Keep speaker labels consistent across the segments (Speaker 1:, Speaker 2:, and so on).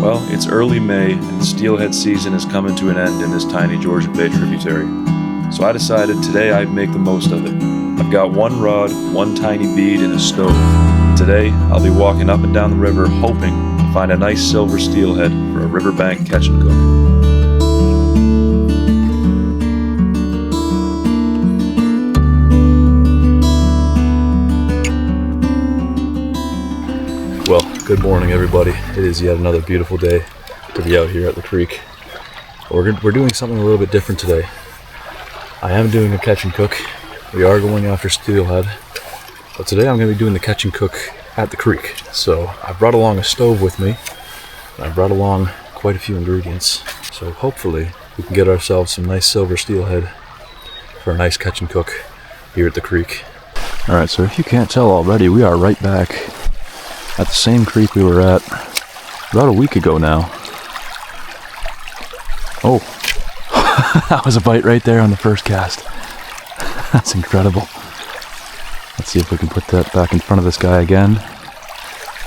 Speaker 1: Well, it's early May and the steelhead season is coming to an end in this tiny Georgian Bay tributary. So I decided today I'd make the most of it. I've got one rod, one tiny bead, and a stove. Today I'll be walking up and down the river hoping to find a nice silver steelhead for a riverbank catch and cook. Well, good morning everybody. It is yet another beautiful day to be out here at the creek. We're doing something a little bit different today. I am doing a catch and cook. We are going after steelhead, but today I'm going to be doing the catch and cook at the creek. So I brought along a stove with me, and I brought along quite a few ingredients. So hopefully we can get ourselves some nice silver steelhead for a nice catch and cook here at the creek. Alright, so if you can't tell already, we are right back at the same creek we were at about a week ago now. Oh, that was a bite right there on the first cast. That's incredible. Let's see if we can put that back in front of this guy again.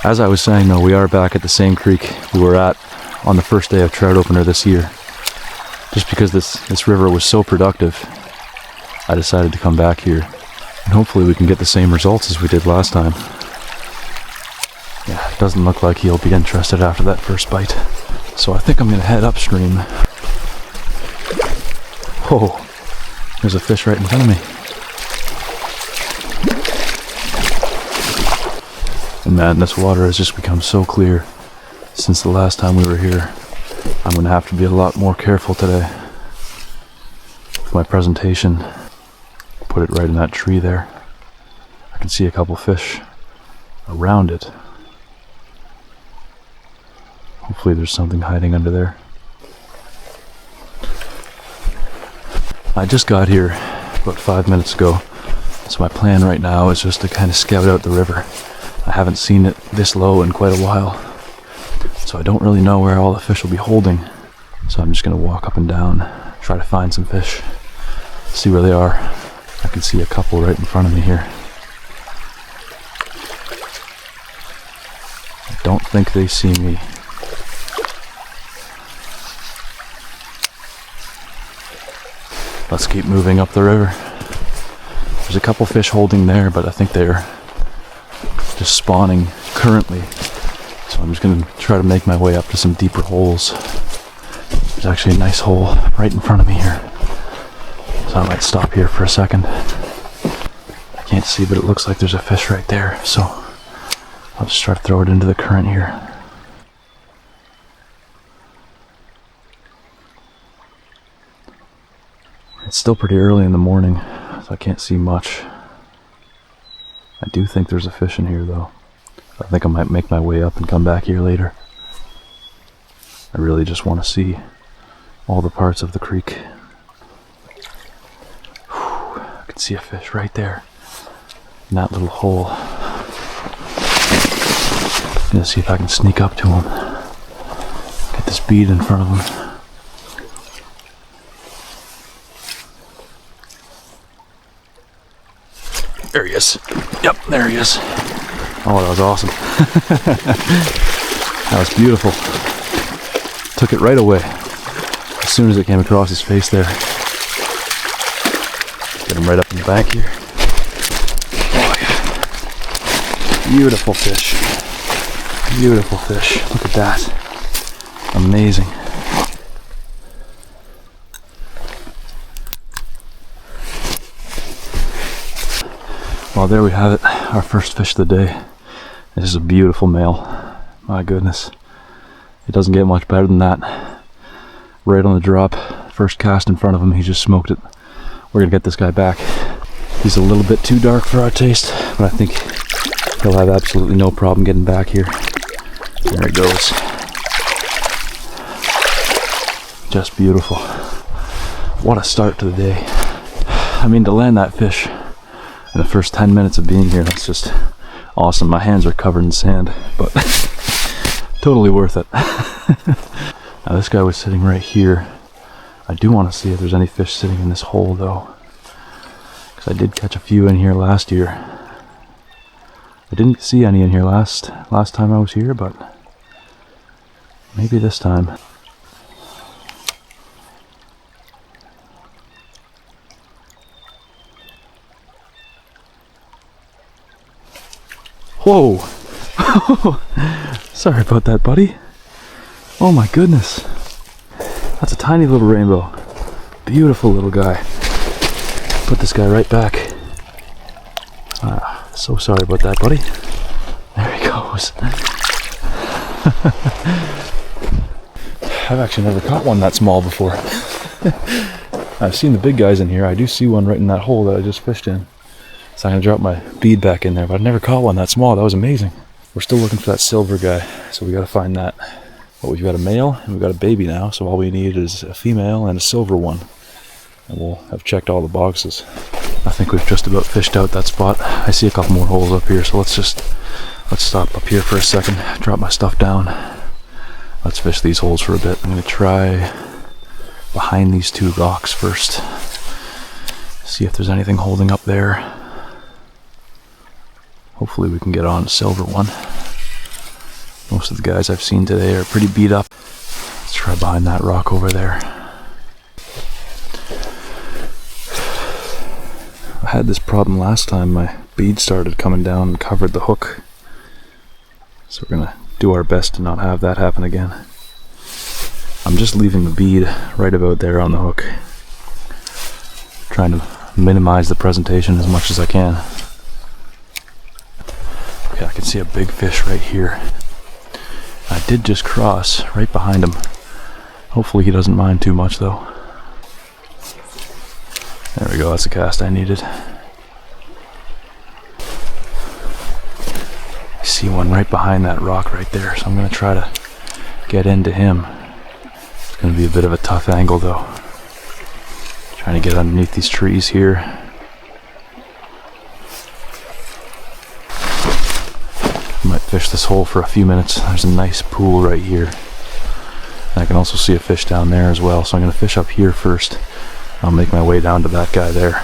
Speaker 1: As I was saying though, we are back at the same creek we were at on the first day of trout opener this year. Just because this river was so productive, I decided to come back here. And hopefully we can get the same results as we did last time. Yeah, it doesn't look like he'll be interested after that first bite. So I think I'm going to head upstream. Whoa, there's a fish right in front of me. And man, this water has just become so clear since the last time we were here. I'm going to have to be a lot more careful today with my presentation. Put it right in that tree there. I can see a couple fish around it. Hopefully there's something hiding under there. I just got here about 5 minutes ago, so my plan right now is just to kind of scout out the river. I haven't seen it this low in quite a while, so I don't really know where all the fish will be holding. So I'm just going to walk up and down, try to find some fish, see where they are. I can see a couple right in front of me here. I don't think they see me. Let's keep moving up the river. There's a couple fish holding there, but I think they're just spawning currently. So I'm just going to try to make my way up to some deeper holes. There's actually a nice hole right in front of me here. So I might stop here for a second. I can't see, but it looks like there's a fish right there. So I'll just try to throw it into the current here. It's still pretty early in the morning, so I can't see much. I do think there's a fish in here though. I think I might make my way up and come back here later. I really just want to see all the parts of the creek. Whew, I can see a fish right there in that little hole. I'm gonna see if I can sneak up to him. Get this bead in front of him. There he is. Yep, there he is. Oh, that was awesome. That was beautiful. Took it right away as soon as it came across his face there. Get him right up in the bank here. Oh yeah. Beautiful fish. Beautiful fish. Look at that. Amazing. Well, there we have it, our first fish of the day. This is a beautiful male. My goodness. It doesn't get much better than that. Right on the drop, first cast in front of him, he just smoked it. We're gonna get this guy back. He's a little bit too dark for our taste, but I think he'll have absolutely no problem getting back here. There he goes. Just beautiful. What a start to the day. I mean, to land that fish in the first 10 minutes of being here, that's just awesome. My hands are covered in sand, but totally worth it. Now this guy was sitting right here. I do want to see if there's any fish sitting in this hole though, because I did catch a few in here last year. I didn't see any in here last time I was here, but Maybe this time. Whoa! Sorry about that, buddy. Oh my goodness. That's a tiny little rainbow. Beautiful little guy. Put this guy right back. So sorry about that, buddy. There he goes. I've actually never caught one that small before. I've seen the big guys in here. I do see one right in that hole that I just fished in. So I'm going to drop my bead back in there, but I've never caught one that small. That was amazing. We're still looking for that silver guy, so we got to find that. But we've got a male and we've got a baby now, so all we need is a female and a silver one. And we'll have checked all the boxes. I think we've just about fished out that spot. I see a couple more holes up here, so let's stop up here for a second, drop my stuff down. Let's fish these holes for a bit. I'm going to try behind these two rocks first. See if there's anything holding up there. Hopefully we can get on a silver one. Most of the guys I've seen today are pretty beat up. Let's try behind that rock over there. I had this problem last time. My bead started coming down and covered the hook. So we're gonna do our best to not have that happen again. I'm just leaving the bead right about there on the hook. Trying to minimize the presentation as much as I can. Okay, I can see a big fish right here. I did just cross right behind him. Hopefully he doesn't mind too much though. There we go, that's the cast I needed. I see one right behind that rock right there, so I'm going to try to get into him. It's going to be a bit of a tough angle though. Trying to get underneath these trees here. I might fish this hole for a few minutes. There's a nice pool right here. And I can also see a fish down there as well, so I'm going to fish up here first. I'll make my way down to that guy there.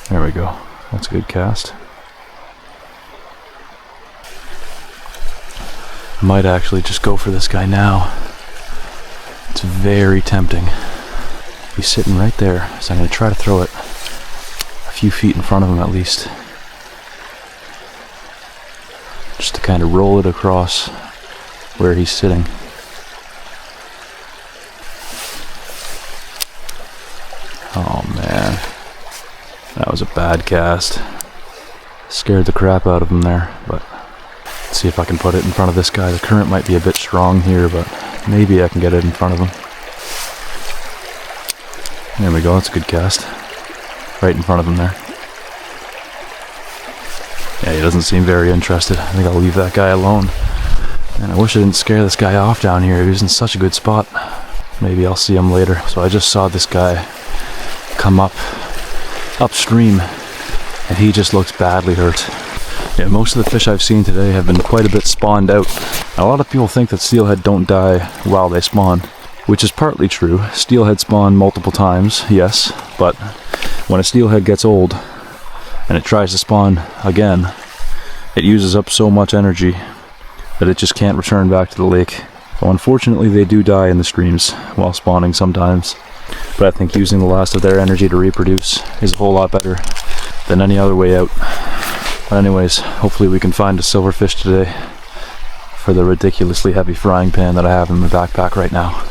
Speaker 1: There we go. That's a good cast. I might actually just go for this guy now. It's very tempting. He's sitting right there, so I'm going to try to throw it a few feet in front of him at least. Just to kind of roll it across where he's sitting. Oh man, that was a bad cast. Scared the crap out of him there, but let's see if I can put it in front of this guy. The current might be a bit strong here, but maybe I can get it in front of him. There we go, that's a good cast. Right in front of him there. Yeah, he doesn't seem very interested. I think I'll leave that guy alone. And I wish I didn't scare this guy off down here. He was in such a good spot. Maybe I'll see him later. So I just saw this guy come upstream, and he just looks badly hurt. Yeah, most of the fish I've seen today have been quite a bit spawned out. A lot of people think that steelhead don't die while they spawn, which is partly true. Steelhead spawn multiple times, yes, but when a steelhead gets old and it tries to spawn again, it uses up so much energy that it just can't return back to the lake. So unfortunately they do die in the streams while spawning sometimes. But I think using the last of their energy to reproduce is a whole lot better than any other way out. But anyways, hopefully we can find a silverfish today for the ridiculously heavy frying pan that I have in my backpack right now.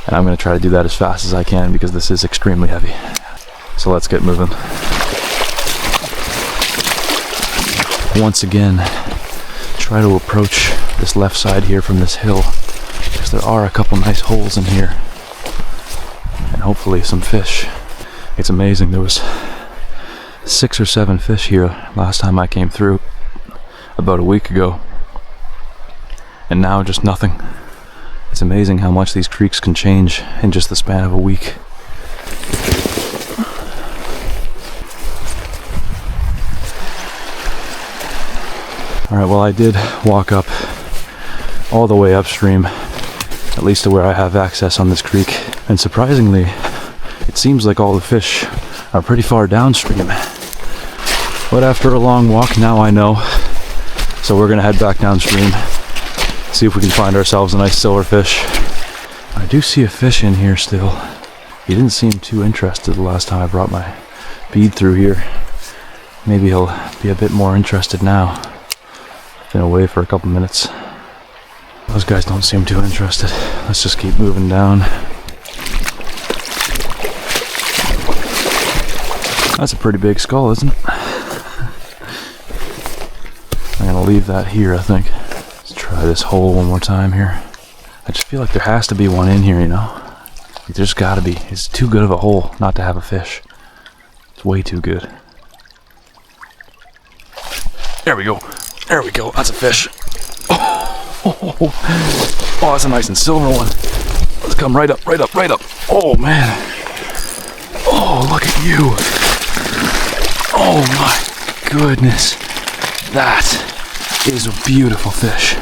Speaker 1: And I'm going to try to do that as fast as I can because this is extremely heavy. So let's get moving. Once again, try to approach this left side here from this hill, because there are a couple nice holes in here. And hopefully some fish. It's amazing, there was 6 or 7 fish here last time I came through about a week ago, and now just nothing. It's amazing how much these creeks can change in just the span of a week. Alright, well I did walk up all the way upstream, at least to where I have access on this creek, and surprisingly it seems like all the fish are pretty far downstream. But after a long walk, now I know So we're gonna head back downstream, see if we can find ourselves a nice silverfish. I do see a fish in here still. He didn't seem too interested the last time I brought my bead through here. Maybe he'll be a bit more interested now. Been away for a couple minutes. Those guys don't seem too interested. Let's just keep moving down. That's a pretty big skull, isn't it? I'm gonna leave that here, I think. Let's try this hole one more time here. I just feel like there has to be one in here, you know? There's gotta be. It's too good of a hole not to have a fish. It's way too good. There we go. There we go. That's a fish. Oh, that's a nice and silver one. Let's come right up, right up, right up. Oh, man. Oh, look at you. Oh, my goodness. That is a beautiful fish.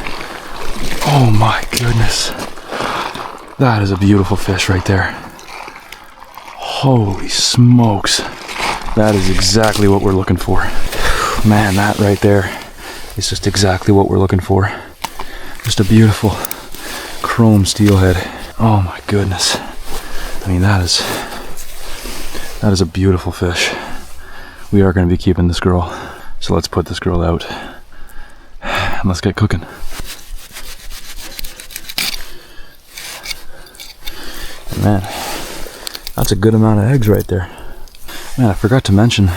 Speaker 1: Oh, my goodness. That is a beautiful fish right there. Holy smokes. That is exactly what we're looking for. Man, that right there is just exactly what we're looking for. Just a beautiful chrome steelhead. Oh my goodness. I mean, that is a beautiful fish. We are going to be keeping this girl. So let's put this girl out and let's get cooking. Man, that's a good amount of eggs right there. Man, I forgot to mention,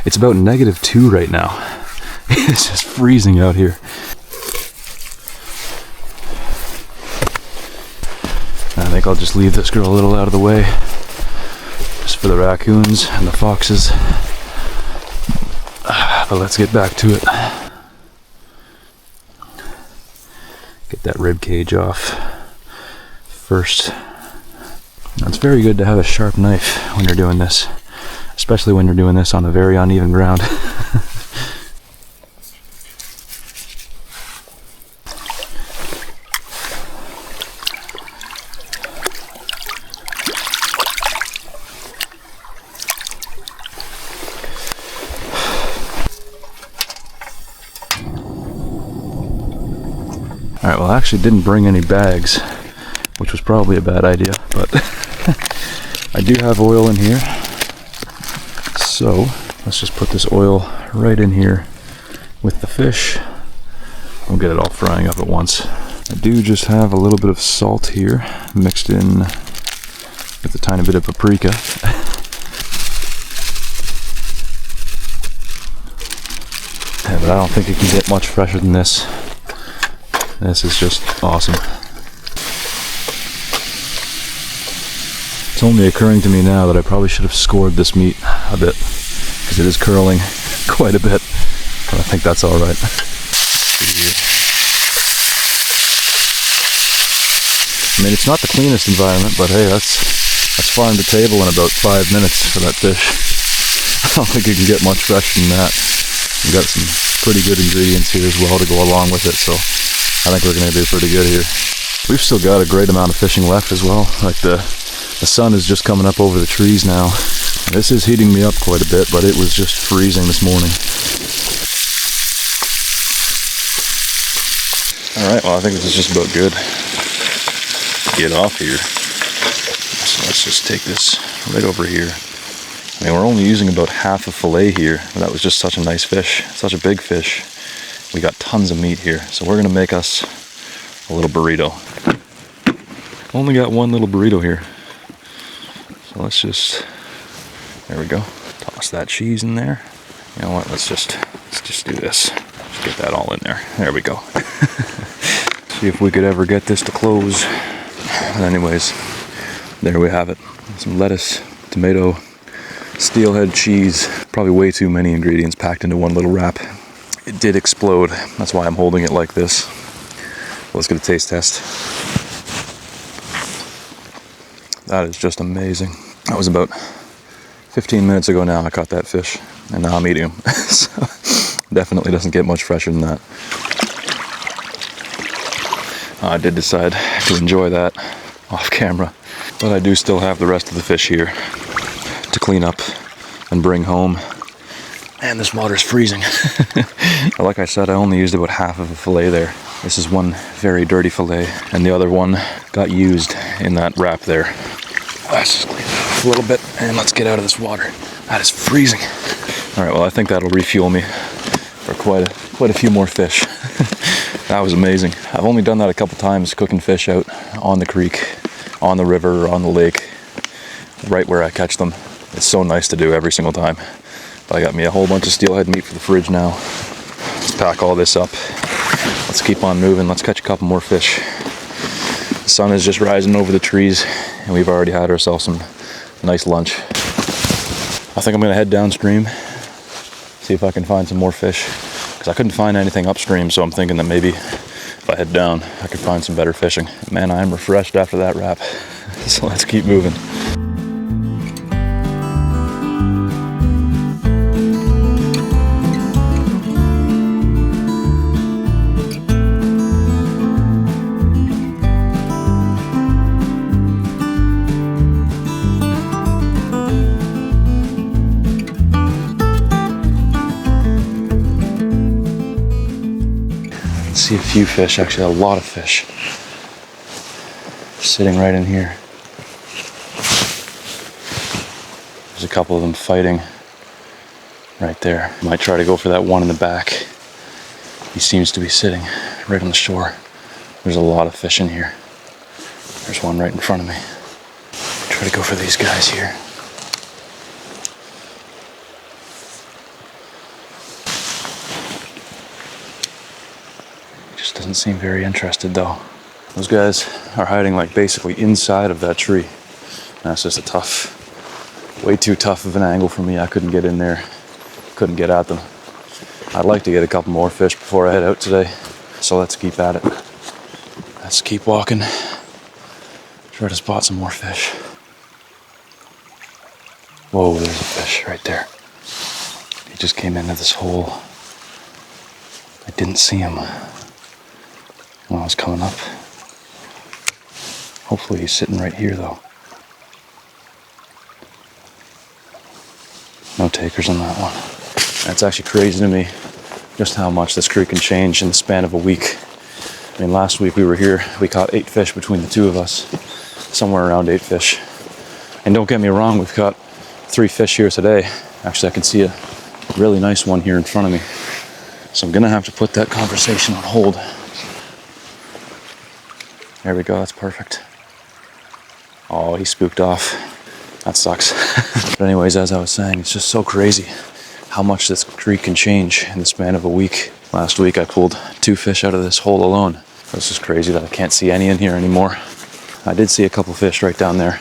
Speaker 1: it's about -2 right now. It's just freezing out here. I think I'll just leave this girl a little out of the way, just for the raccoons and the foxes. But let's get back to it. Get that rib cage off first. It's very good to have a sharp knife when you're doing this, especially when you're doing this on a very uneven ground. Alright, well I actually didn't bring any bags, which was probably a bad idea, but I do have oil in here. So let's just put this oil right in here with the fish. We'll get it all frying up at once. I do just have a little bit of salt here mixed in with a tiny bit of paprika. Yeah, but I don't think it can get much fresher than this. This is just awesome. It's only occurring to me now that I probably should have scored this meat a bit, because it is curling quite a bit, but I think that's all right. I mean, it's not the cleanest environment, but hey, that's farm to table in about 5 minutes for that fish. I don't think you can get much fresher than that. We've got some pretty good ingredients here as well to go along with it, so I think we're going to do pretty good here. We've still got a great amount of fishing left as well. Like the sun is just coming up over the trees now. This is heating me up quite a bit, but it was just freezing this morning. Alright, well I think this is just about good. Get off here. So let's just take this right over here. I mean, we're only using about half a fillet here, but that was just such a nice fish, such a big fish. We got tons of meat here, so we're gonna make us a little burrito. Only got one little burrito here. So let's just, there we go. Toss that cheese in there. You know what, let's just do this. Just get that all in there. There we go. See if we could ever get this to close. But anyways, there we have it. Some lettuce, tomato, steelhead cheese. Probably way too many ingredients packed into one little wrap. It did explode. That's why I'm holding it like this. Let's get a taste test. That is just amazing. That was about 15 minutes ago now I caught that fish, and now I'm eating him. So definitely doesn't get much fresher than that. I did decide to enjoy that off camera, but I do still have the rest of the fish here to clean up and bring home. And this water's freezing. Like I said, I only used about half of a fillet there. This is one very dirty fillet, and the other one got used in that wrap there. Let's just clean it up a little bit, and let's get out of this water. That is freezing. All right, well, I think that'll refuel me for quite a few more fish. That was amazing. I've only done that a couple times, cooking fish out on the creek, on the river, or on the lake, right where I catch them. It's so nice to do every single time. But I got me a whole bunch of steelhead meat for the fridge now. Let's pack all this up. Let's keep on moving. Let's catch a couple more fish. The sun is just rising over the trees, and we've already had ourselves some nice lunch. I think I'm gonna head downstream, see if I can find some more fish, because I couldn't find anything upstream, so I'm thinking that maybe if I head down, I could find some better fishing. Man, I am refreshed after that wrap. So let's keep moving. See a few fish, actually a lot of fish, sitting right in here. There's a couple of them fighting right there. Might try to go for that one in the back. He seems to be sitting right on the shore. There's a lot of fish in here. There's one right in front of me. Try to go for these guys here. Doesn't seem very interested though. Those guys are hiding like basically inside of that tree. That's just a tough, way too tough of an angle for me. I couldn't get in there, couldn't get at them. I'd like to get a couple more fish before I head out today. So let's keep at it. Let's keep walking. Try to spot some more fish. Whoa, there's a fish right there. He just came into this hole. I didn't see him when I was coming up. Hopefully he's sitting right here though. No takers on that one. That's actually crazy to me, just how much this creek can change in the span of a week. I mean, last week we were here, we caught 8 fish between the two of us, somewhere around 8 fish. And don't get me wrong, we've caught 3 fish here today. Actually, I can see a really nice one here in front of me. So I'm gonna have to put that conversation on hold. There we go, that's perfect. Oh, he spooked off. That sucks. But anyways, as I was saying, it's just so crazy how much this creek can change in the span of a week. Last week I pulled 2 fish out of this hole alone. It's just crazy that I can't see any in here anymore. I did see a couple fish right down there.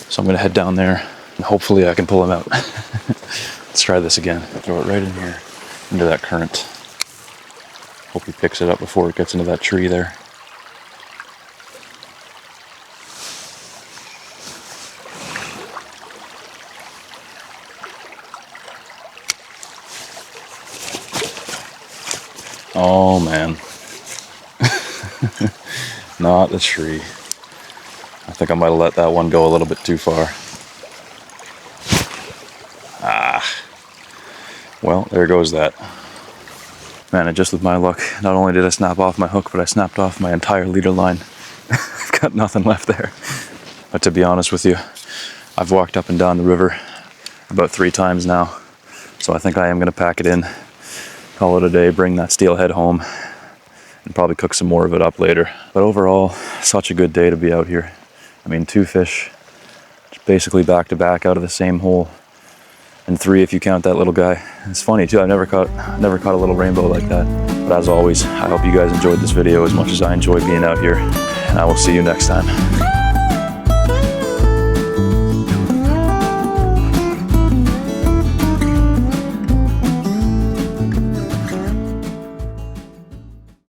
Speaker 1: So I'm gonna head down there and hopefully I can pull them out. Let's try this again. Throw it right in here, into that current. Hope he picks it up before it gets into that tree there. Oh man. Not the tree. I think I might have let that one go a little bit too far. Ah. Well, there goes that. Man, and just with my luck, not only did I snap off my hook, but I snapped off my entire leader line. I've got nothing left there. But to be honest with you, I've walked up and down the river about 3 times now. So I think I am going to pack it in, call it a day, bring that steelhead home, and probably cook some more of it up later. But overall, such a good day to be out here. I mean, 2 fish, basically back to back out of the same hole, and 3 if you count that little guy. It's funny too, I've never caught a little rainbow like that. But as always, I hope you guys enjoyed this video as much as I enjoyed being out here, and I will see you next time.